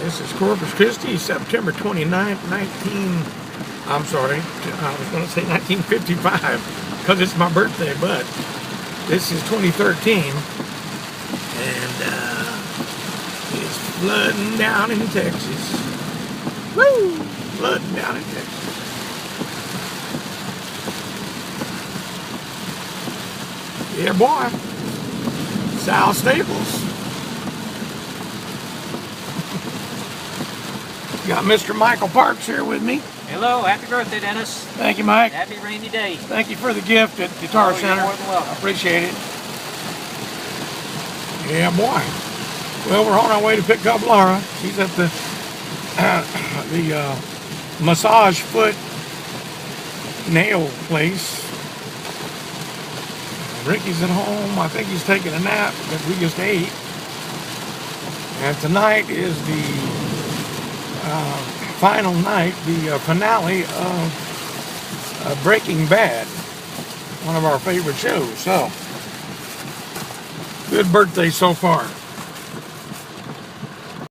This is Corpus Christi, September 29th, I'm sorry, I was going to say 1955, because it's my birthday, but this is 2013, and it's flooding down in Texas. Woo! Flooding down in Texas. Yeah, boy. South Staples. Got Mr. Michael Parks here with me. Hello, happy birthday, Dennis. Thank you, Mike. Happy rainy day. Thank you for the gift at Guitar Center. You're more than welcome. I appreciate it. Yeah, boy. Well, we're on our way to pick up Laura. She's at the massage foot nail place. Ricky's at home. I think he's taking a nap because we just ate. And tonight is the final night, the finale of Breaking Bad, one of our favorite shows. So, good birthday so far.